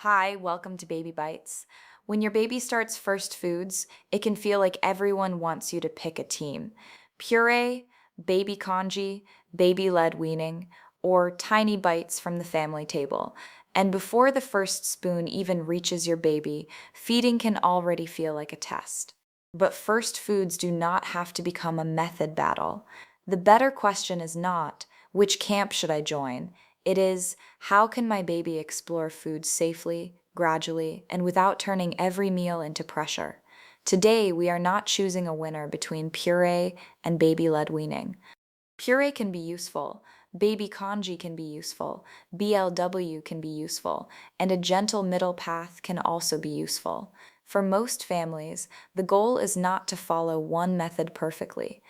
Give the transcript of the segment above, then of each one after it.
Hi, welcome to BabyBites. When your baby starts first foods, it can feel like everyone wants you to pick a team. Puree, baby congee, baby-led weaning, or tiny bites from the family table. And before the first spoon even reaches your baby, feeding can already feel like a test. But first foods do not have to become a method battle. The better question is not, which camp should I join? It is, how can my baby explore food safely, gradually, and without turning every meal into pressure? Today, we are not choosing a winner between puree and baby-led weaning. Puree can be useful, baby congee can be useful, BLW can be useful, and a gentle middle path can also be useful. For most families, the goal is not to follow one method perfectly.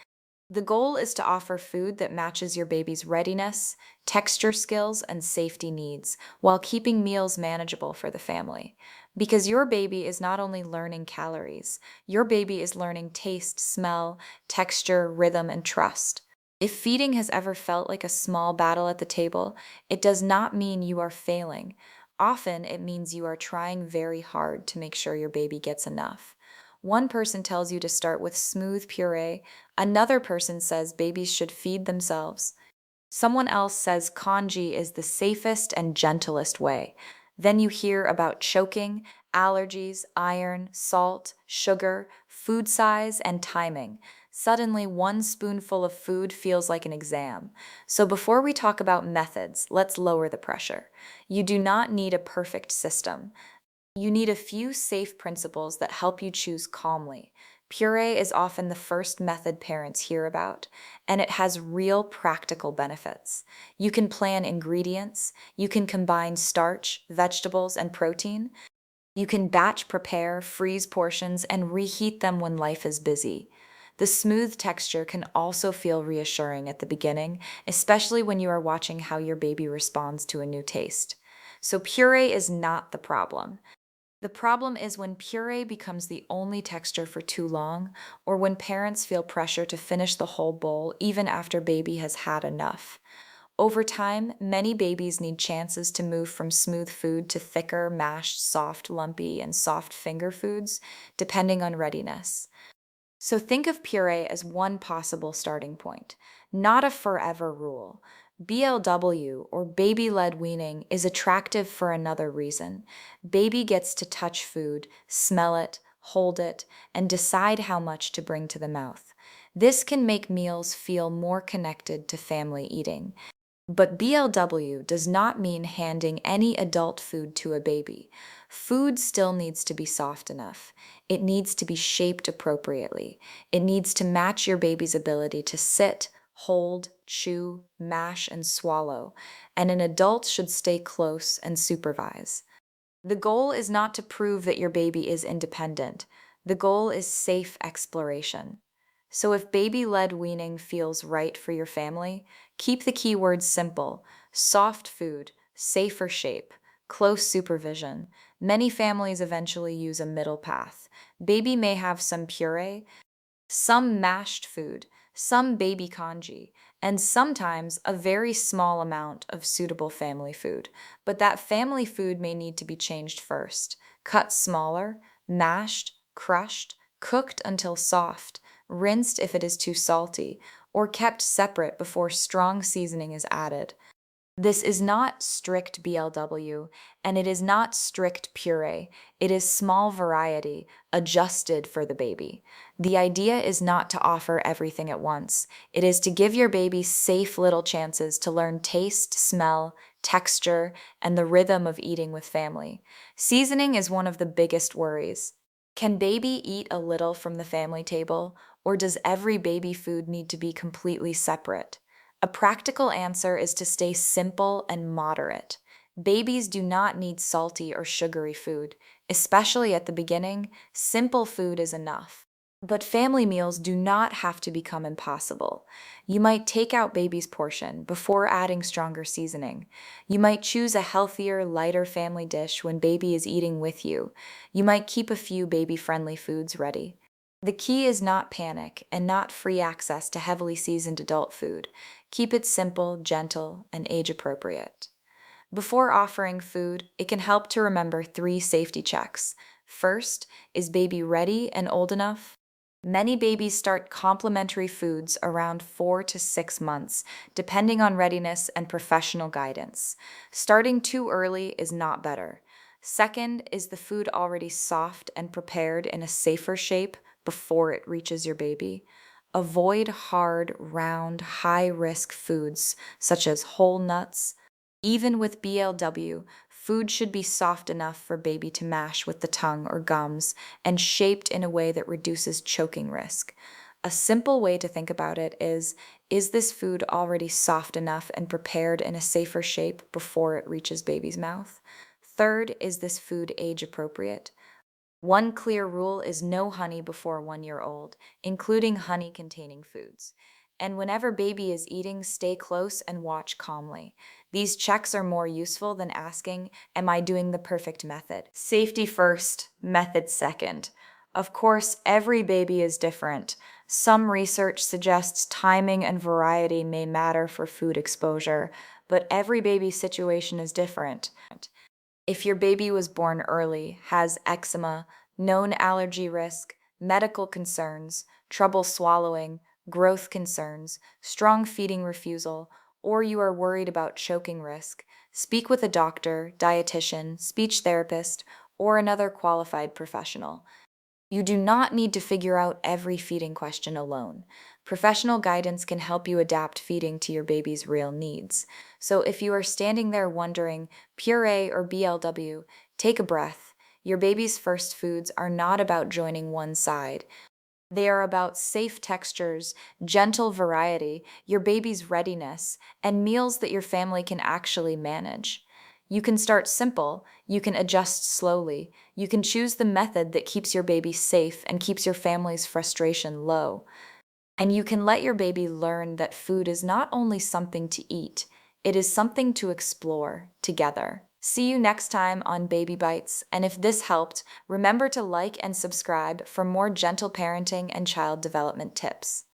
The goal is to offer food that matches your baby's readiness, texture skills, and safety needs, while keeping meals manageable for the family. Because your baby is not only learning calories, your baby is learning taste, smell, texture, rhythm, and trust. If feeding has ever felt like a small battle at the table, it does not mean you are failing. Often, it means you are trying very hard to make sure your baby gets enough. One person tells you to start with smooth puree, another person says babies should feed themselves. Someone else says congee is the safest and gentlest way. Then you hear about choking, allergies, iron, salt, sugar, food size, and timing. Suddenly, one spoonful of food feels like an exam. So before we talk about methods, let's lower the pressure. You do not need a perfect system. You need a few safe principles that help you choose calmly. Puree is often the first method parents hear about, and it has real practical benefits. You can plan ingredients, you can combine starch, vegetables, and protein. You can batch prepare, freeze portions, and reheat them when life is busy. The smooth texture can also feel reassuring at the beginning, especially when you are watching how your baby responds to a new taste. So puree is not the problem. The problem is when puree becomes the only texture for too long, or when parents feel pressure to finish the whole bowl even after baby has had enough. Over time, many babies need chances to move from smooth food to thicker, mashed, soft, lumpy, and soft finger foods, depending on readiness. So think of puree as one possible starting point, not a forever rule. BLW, or baby-led weaning, is attractive for another reason. Baby gets to touch food, smell it, hold it, and decide how much to bring to the mouth. This can make meals feel more connected to family eating. But BLW does not mean handing any adult food to a baby. Food still needs to be soft enough. It needs to be shaped appropriately. It needs to match your baby's ability to sit, hold, chew, mash, and swallow. And an adult should stay close and supervise. The goal is not to prove that your baby is independent. The goal is safe exploration. So if baby-led weaning feels right for your family, keep the keywords simple: soft food, safer shape, close supervision. Many families eventually use a middle path. Baby may have some puree, some mashed food, some baby congee, and sometimes a very small amount of suitable family food. But that family food may need to be changed first. Cut smaller, mashed, crushed, cooked until soft, rinsed if it is too salty, or kept separate before strong seasoning is added. This is not strict BLW, and it is not strict puree. It is small variety, adjusted for the baby. The idea is not to offer everything at once. It is to give your baby safe little chances to learn taste, smell, texture, and the rhythm of eating with family. Seasoning is one of the biggest worries. Can baby eat a little from the family table, or does every baby food need to be completely separate? A practical answer is to stay simple and moderate. Babies do not need salty or sugary food. Especially at the beginning, simple food is enough. But family meals do not have to become impossible. You might take out baby's portion before adding stronger seasoning. You might choose a healthier, lighter family dish when baby is eating with you. You might keep a few baby-friendly foods ready. The key is not panic and not free access to heavily seasoned adult food. Keep it simple, gentle, and age-appropriate. Before offering food, it can help to remember 3 safety checks. First, is baby ready and old enough? Many babies start complementary foods around 4 to 6 months, depending on readiness and professional guidance. Starting too early is not better. Second, is the food already soft and prepared in a safer shape before it reaches your baby? Avoid hard, round, high-risk foods such as whole nuts. Even with BLW, food should be soft enough for baby to mash with the tongue or gums and shaped in a way that reduces choking risk. A simple way to think about it is this food already soft enough and prepared in a safer shape before it reaches baby's mouth? Third, is this food age appropriate? One clear rule is no honey before 1 year old, including honey-containing foods. And whenever baby is eating, stay close and watch calmly. These checks are more useful than asking, am I doing the perfect method? Safety first, method second. Of course, every baby is different. Some research suggests timing and variety may matter for food exposure, but every baby's situation is different. If your baby was born early, has eczema, known allergy risk, medical concerns, trouble swallowing, growth concerns, strong feeding refusal, or you are worried about choking risk, speak with a doctor, dietitian, speech therapist, or another qualified professional. You do not need to figure out every feeding question alone. Professional guidance can help you adapt feeding to your baby's real needs. So if you are standing there wondering, Puree or BLW, take a breath. Your baby's first foods are not about joining one side. They are about safe textures, gentle variety, your baby's readiness, and meals that your family can actually manage. You can start simple, you can adjust slowly, you can choose the method that keeps your baby safe and keeps your family's frustration low. And you can let your baby learn that food is not only something to eat, it is something to explore together. See you next time on Baby Bites, and if this helped, remember to like and subscribe for more gentle parenting and child development tips.